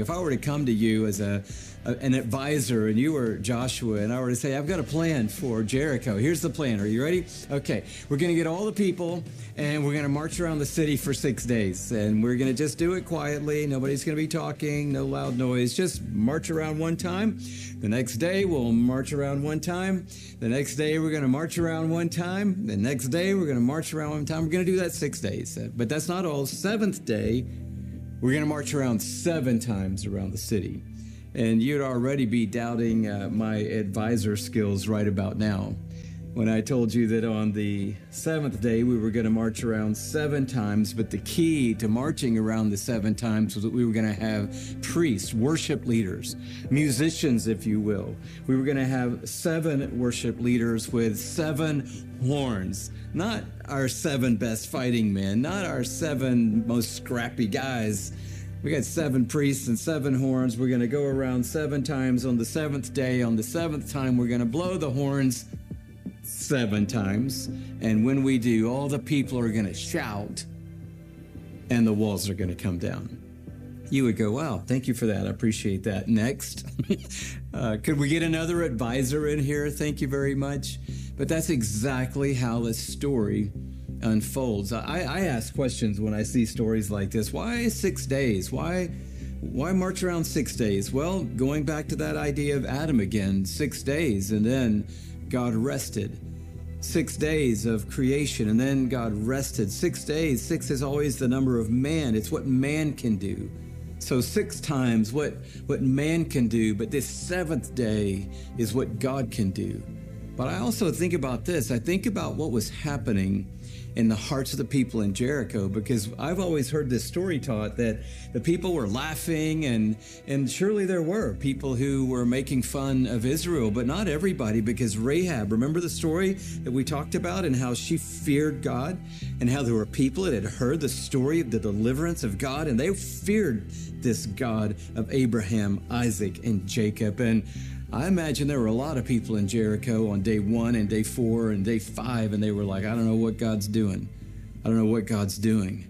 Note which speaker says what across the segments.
Speaker 1: If I were to come to you as an advisor and you were Joshua and I were to say, I've got a plan for Jericho. Here's the plan. Are you ready? Okay. We're going to get all the people and we're going to march around the city for 6 days. And we're going to just do it quietly. Nobody's going to be talking. No loud noise. Just march around one time. The next day we'll march around one time. The next day we're going to march around one time. The next day we're going to march around one time. We're going to do that 6 days. But that's not all. Seventh day, we're going to march around 7 times around the city. And you'd already be doubting my advisor skills right about now when I told you that on the 7th day we were going to march around 7 times, but the key to marching around the 7 times was that we were going to have priests, worship leaders, musicians, if you will. We were going to have 7 worship leaders with 7 horns. Not our 7 best fighting men, not our 7 most scrappy guys. We got 7 priests and 7 horns. We're going to go around 7 times on the 7th day. On the 7th time, we're going to blow the horns 7 times. And when we do, all the people are going to shout and the walls are going to come down. You would go, wow, thank you for that. I appreciate that. Next. Could we get another advisor in here? Thank you very much. But that's exactly how the story unfolds. I ask questions when I see stories like this. Why 6 days? Why march around 6 days? Well, going back to that idea of Adam again, 6 days, and then God rested. 6 days of creation, and then God rested. 6 days, 6 is always the number of man. It's what man can do. So 6 times what man can do, but this 7th day is what God can do. But I also think about this. I think about what was happening in the hearts of the people in Jericho, because I've always heard this story taught that the people were laughing, and surely there were people who were making fun of Israel, but not everybody, because Rahab, remember the story that we talked about and how she feared God and how there were people that had heard the story of the deliverance of God and they feared this God of Abraham, Isaac, and Jacob. And I imagine there were a lot of people in Jericho on day 1 and day 4 and day 5, and they were like, I don't know what God's doing. I don't know what God's doing.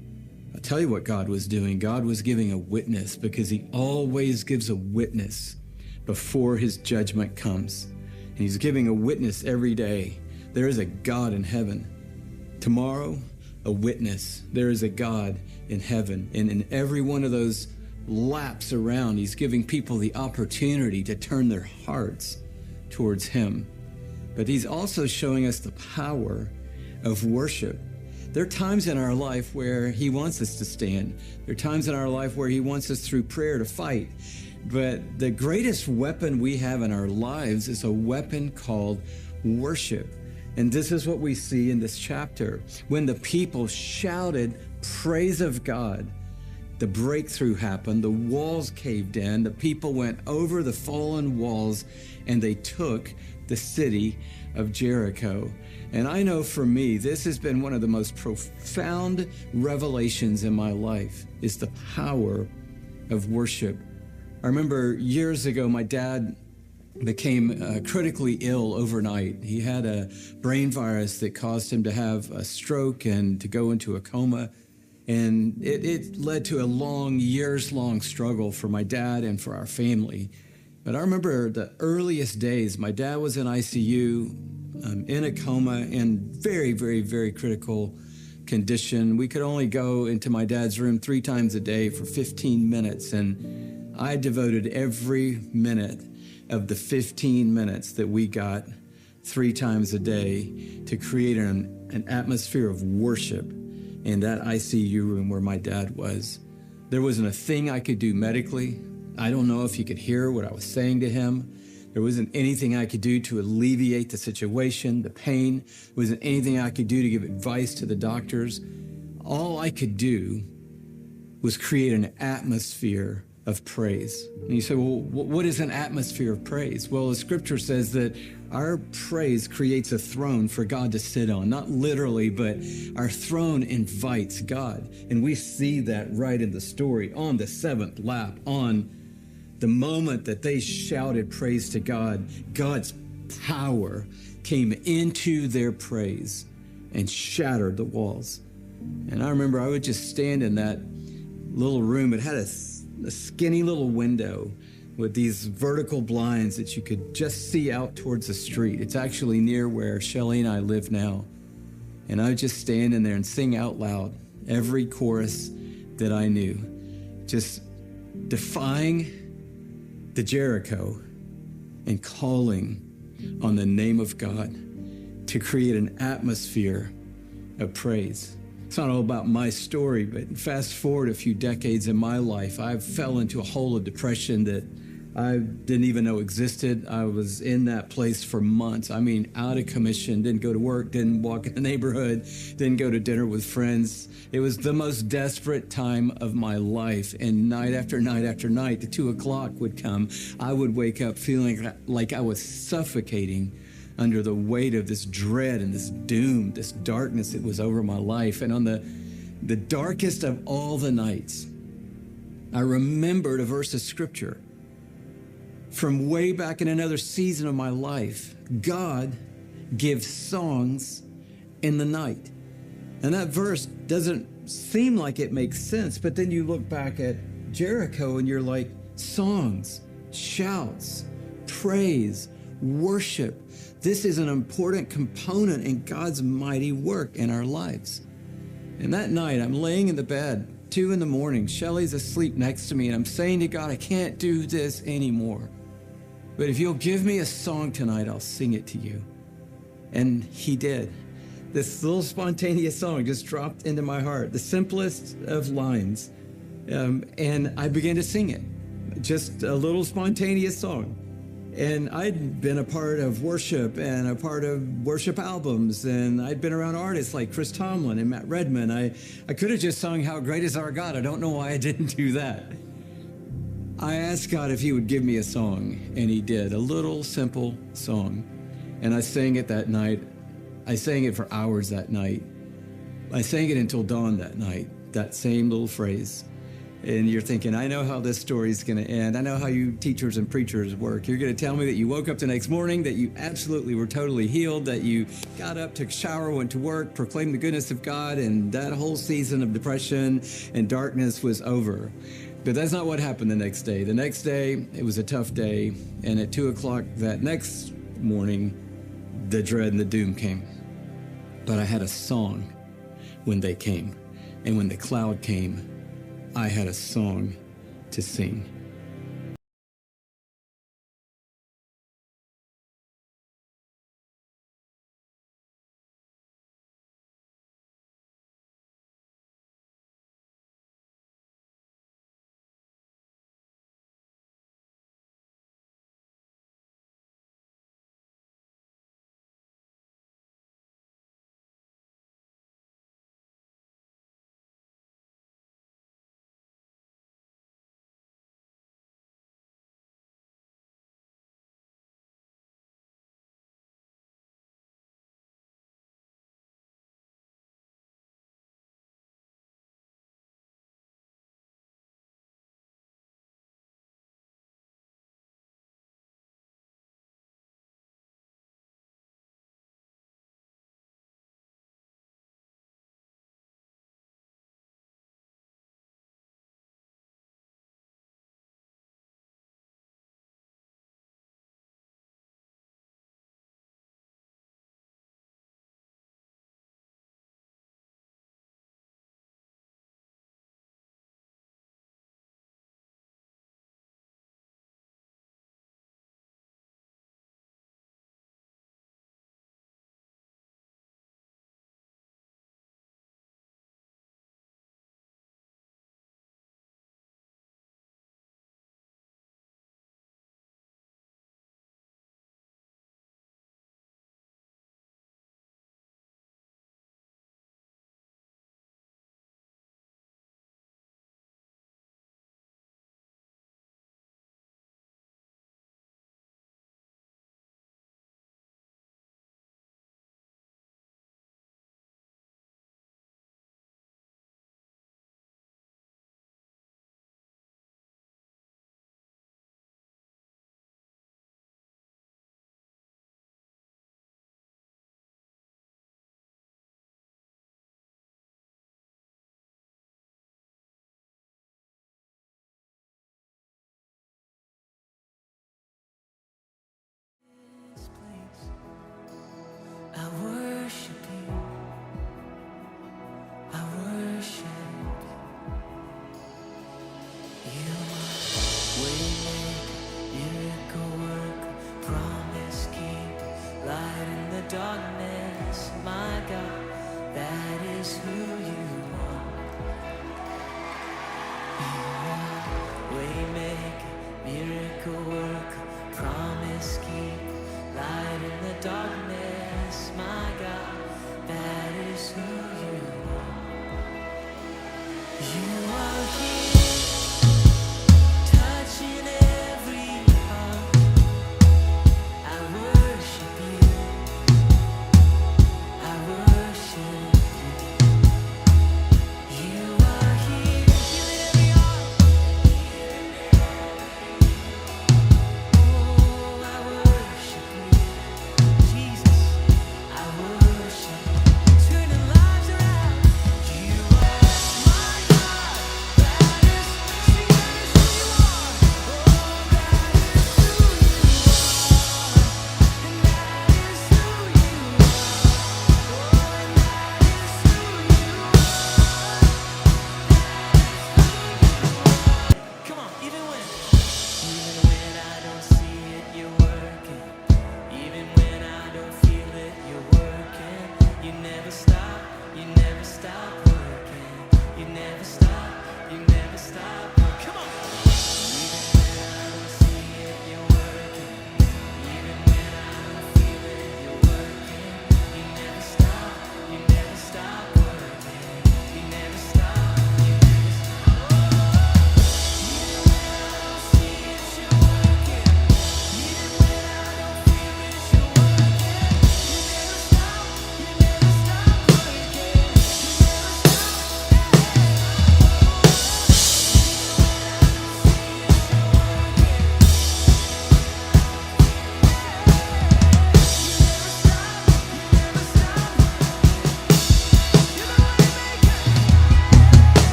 Speaker 1: I'll tell you what God was doing. God was giving a witness, because he always gives a witness before his judgment comes. And he's giving a witness every day. There is a God in heaven. Tomorrow, a witness. There is a God in heaven. And in every one of those laps around, he's giving people the opportunity to turn their hearts towards him. But he's also showing us the power of worship. There are times in our life where he wants us to stand. There are times in our life where he wants us through prayer to fight. But the greatest weapon we have in our lives is a weapon called worship. And this is what we see in this chapter. When the people shouted praise of God, the breakthrough happened, the walls caved in, the people went over the fallen walls, and they took the city of Jericho. And I know for me, this has been one of the most profound revelations in my life, is the power of worship. I remember years ago, my dad became critically ill overnight. He had a brain virus that caused him to have a stroke and to go into a coma. And it led to a years-long struggle for my dad and for our family. But I remember the earliest days, my dad was in ICU, in a coma, in very, very, very critical condition. We could only go into my dad's room 3 times a day for 15 minutes. And I devoted every minute of the 15 minutes that we got 3 times a day to create an atmosphere of worship in that ICU room where my dad was. There wasn't a thing I could do medically. I don't know if he could hear what I was saying to him. There wasn't anything I could do to alleviate the situation, the pain. There wasn't anything I could do to give advice to the doctors. All I could do was create an atmosphere of praise. And you say, well, what is an atmosphere of praise? Well, the scripture says that our praise creates a throne for God to sit on. Not literally, but our throne invites God. And we see that right in the story. On the 7th lap, on the moment that they shouted praise to God, God's power came into their praise and shattered the walls. And I remember I would just stand in that little room. It had a a skinny little window with these vertical blinds that you could just see out towards the street. It's actually near where Shelly and I live now. And I would just stand in there and sing out loud every chorus that I knew, just defying the Jericho and calling on the name of God to create an atmosphere of praise. It's not all about my story, but fast forward a few decades in my life, I fell into a hole of depression that I didn't even know existed. I was in that place for months. I mean, out of commission, didn't go to work, didn't walk in the neighborhood, didn't go to dinner with friends. It was the most desperate time of my life. And night after night after night, the 2 o'clock would come. I would wake up feeling like I was suffocating under the weight of this dread and this doom, this darkness that was over my life. And on the darkest of all the nights, I remembered a verse of scripture from way back in another season of my life. God gives songs in the night. And that verse doesn't seem like it makes sense, but then you look back at Jericho and you're like, songs, shouts, praise, worship. This is an important component in God's mighty work in our lives. And that night, I'm laying in the bed, 2 a.m. Shelly's asleep next to me, and I'm saying to God, I can't do this anymore. But if you'll give me a song tonight, I'll sing it to you. And he did. This little spontaneous song just dropped into my heart, the simplest of lines. And I began to sing it, just a little spontaneous song. And I'd been a part of worship and a part of worship albums, and I'd been around artists like Chris Tomlin and Matt Redman. I could have just sung How Great Is Our God. I don't know why I didn't do that. I asked God if he would give me a song, and he did, a little simple song. And I sang it that night. I sang it for hours that night. I sang it until dawn that night, that same little phrase. And you're thinking, I know how this story is going to end. I know how you teachers and preachers work. You're going to tell me that you woke up the next morning, that you absolutely were totally healed, that you got up, took a shower, went to work, proclaimed the goodness of God, and that whole season of depression and darkness was over. But that's not what happened the next day. The next day, it was a tough day. And at 2 o'clock that next morning, the dread and the doom came. But I had a song when they came. And when the cloud came, I had a song to sing.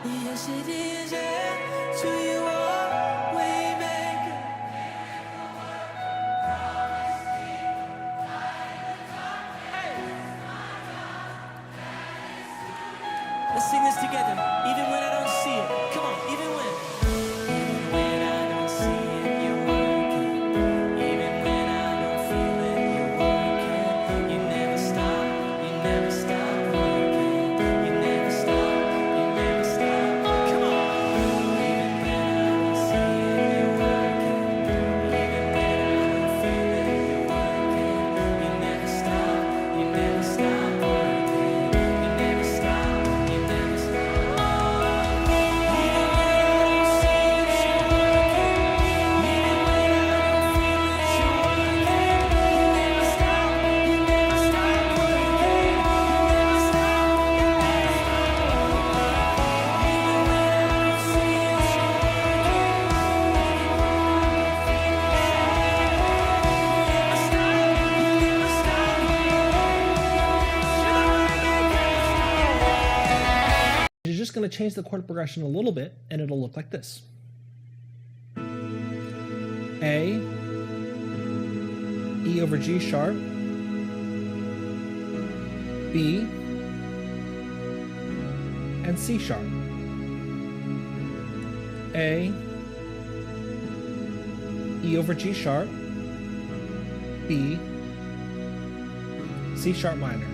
Speaker 2: Yes, it is. Yeah. To you are waymaker. Let's sing this together, even when I don't see it. Come on, even when. Even when I don't see it, you're working. Even when I don't feel it, you're working. You never stop, you never stop working. You never stop, you never stop. Come on. Even when I don't see it, you're working. Even when I don't feel it, you're working. You never stop, you never stop working. You never stop, you never stop.
Speaker 3: You're just going to change the chord progression a little bit, and it'll look like this. A, E over G sharp, B, and C sharp. A, E over G sharp, B, C sharp minor.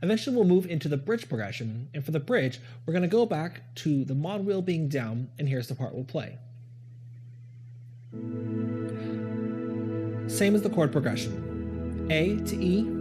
Speaker 3: Eventually we'll move into the bridge progression, and for the bridge, we're going to go back to the mod wheel being down, and here's the part we'll play. Same as the chord progression. A to E,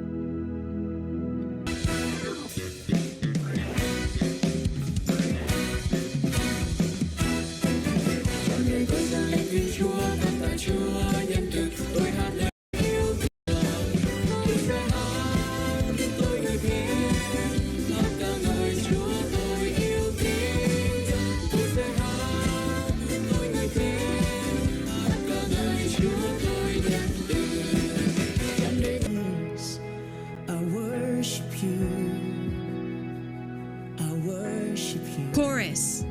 Speaker 4: Chorus.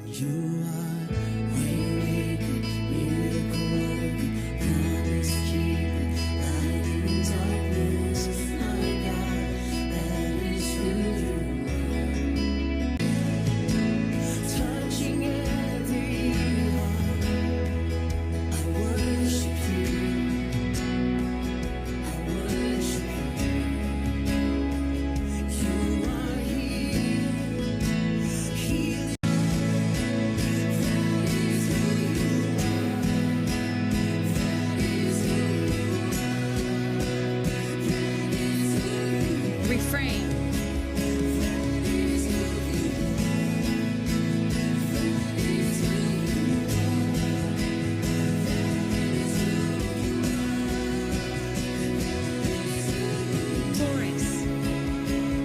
Speaker 2: You are waymaker, miracle worker, promise keeper, light in darkness, my God, that is who you are. Touching every heart, I worship you, I worship you. You are here, healing.
Speaker 4: Refrain. Chorus.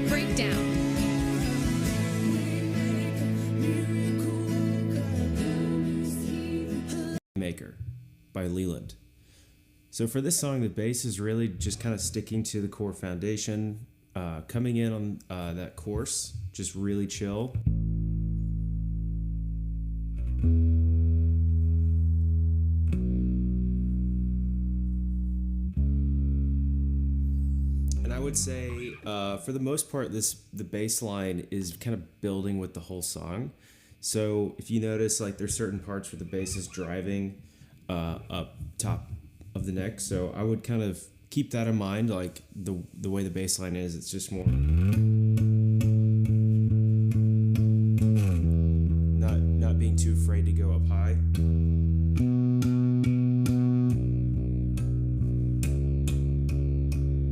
Speaker 4: Breakdown.
Speaker 5: Maker by Leland. So for this song, the bass is really just kind of sticking to the core foundation, coming in on that chorus, just really chill. And I would say, for the most part, the bass line is kind of building with the whole song. So if you notice, like there's certain parts where the bass is driving up top of the neck. So I would kind of keep that in mind, like the way the bass line is. It's just more not being too afraid to go up high.